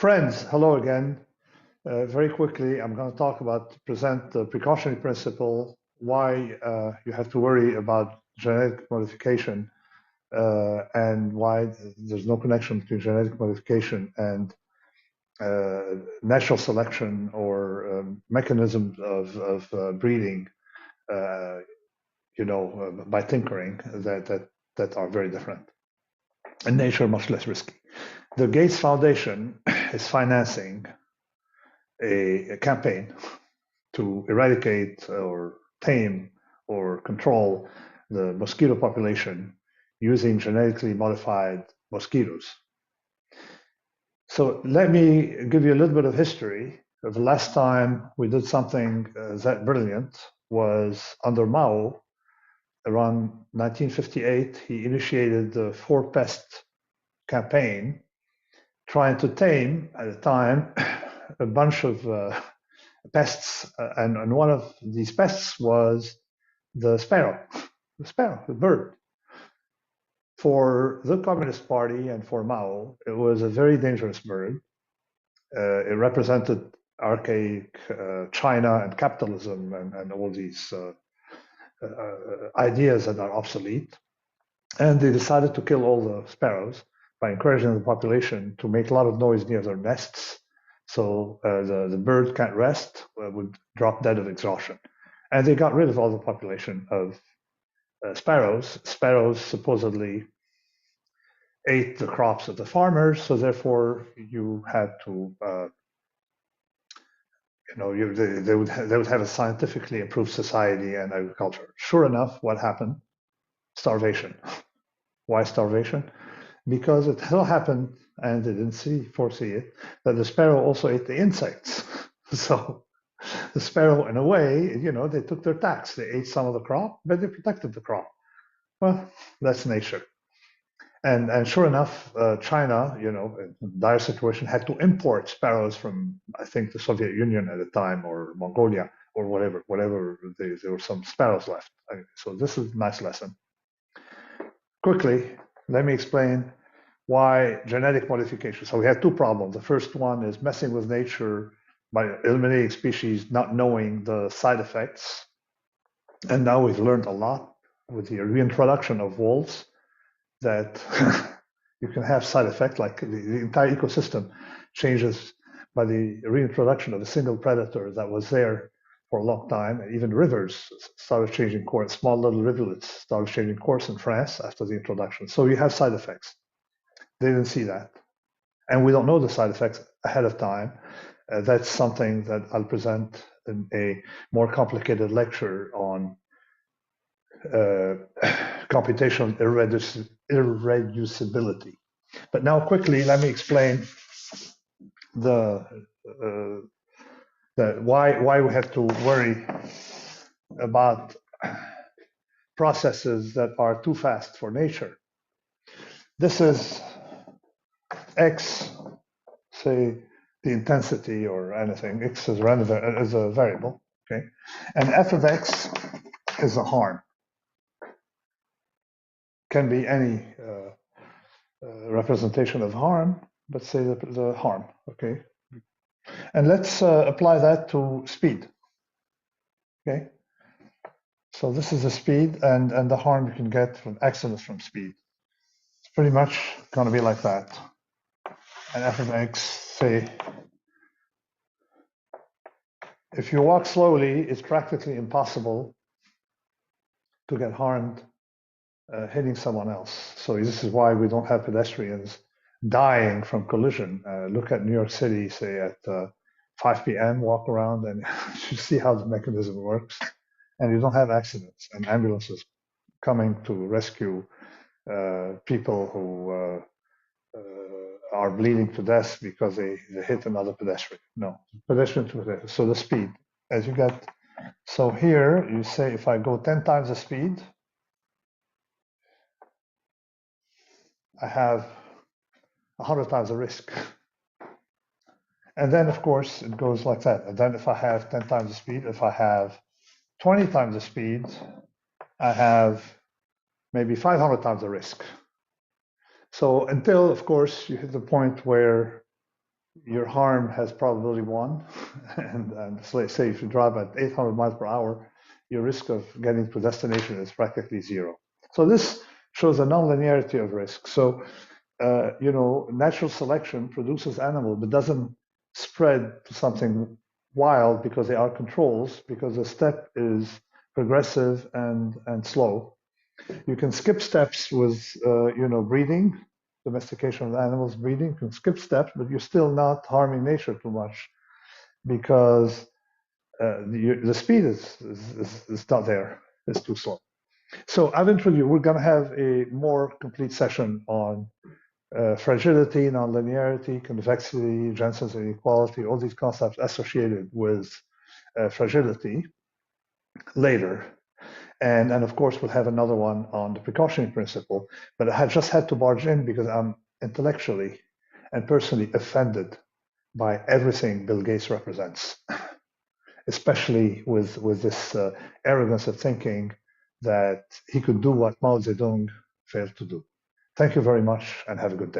Friends, hello again. Very quickly, I'm going to present the precautionary principle, why you have to worry about genetic modification, and why there's no connection between genetic modification and natural selection or mechanisms of breeding, by tinkering that are very different, and nature much less risky. The Gates Foundation is financing a campaign to eradicate or tame or control the mosquito population using genetically modified mosquitoes. So let me give you a little bit of history. The last time we did something that brilliant was under Mao. Around 1958, he initiated the Four Pest Campaign, trying to tame, at the time, a bunch of pests, and one of these pests was the sparrow, the bird. For the Communist Party and for Mao, it was a very dangerous bird. It represented archaic China and capitalism and all these ideas that are obsolete. And they decided to kill all the sparrows by encouraging the population to make a lot of noise near their nests. So the bird can't rest, would drop dead of exhaustion. And they got rid of all the population of sparrows. Sparrows supposedly ate the crops of the farmers, so therefore you had to, they would have a scientifically improved society and agriculture. Sure enough, what happened? Starvation. Why starvation? Because it so happened, and they didn't foresee it, that the sparrow also ate the insects. So the sparrow, in a way, they took their tax. They ate some of the crop, but they protected the crop. Well, that's nature. And sure enough, China, in a dire situation, had to import sparrows from, I think, the Soviet Union at the time, or Mongolia, or whatever. There were some sparrows left. So this is a nice lesson. Quickly, let me explain why genetic modification. So we had two problems. The first one is messing with nature by eliminating species, not knowing the side effects. And now we've learned a lot with the reintroduction of wolves, that you can have side effects, like the entire ecosystem changes by the reintroduction of a single predator that was there for a long time. And even rivers started changing course. Small little rivulets started changing course in France after the introduction. So you have side effects. They didn't see that. And we don't know the side effects ahead of time. That's something that I'll present in a more complicated lecture on computational irreducibility. But now quickly, let me explain why we have to worry about processes that are too fast for nature. This is X, say the intensity or anything. X is a variable, okay? And f of X is a harm. Can be any representation of harm, but say the harm, okay? And let's apply that to speed, okay? So this is the speed, and the harm you can get from accidents from speed. It's pretty much going to be like that. And f of X, say, if you walk slowly, it's practically impossible to get harmed hitting someone else. So this is why we don't have pedestrians dying from collision. Look at New York City, say at 5 p.m., walk around and you see how the mechanism works. And you don't have accidents and ambulances coming to rescue people who are bleeding to death because they hit another pedestrian. No, pedestrian to pedestrian. So the speed, as you get, so here you say if I go 10 times the speed, I have 100 times the risk. And then, of course, it goes like that. And then if I have 10 times the speed, if I have 20 times the speed, I have maybe 500 times the risk. So until, of course, you hit the point where your harm has probability 1, and say if you drive at 800 miles per hour, your risk of getting to destination is practically 0. So this shows a nonlinearity of risk. So natural selection produces animal, but doesn't spread to something wild because they are controls, because the step is progressive and slow. You can skip steps with breeding, domestication of animals, breeding. You can skip steps, but you're still not harming nature too much because the speed is not there. It's too slow. So I've introduced. We're going to have a more complete session on fragility, nonlinearity, convexity, Jensen's inequality, all these concepts associated with fragility later. And of course, we'll have another one on the precautionary principle. But I just had to barge in because I'm intellectually and personally offended by everything Bill Gates represents, especially with this arrogance of thinking that he could do what Mao Zedong failed to do. Thank you very much and have a good day.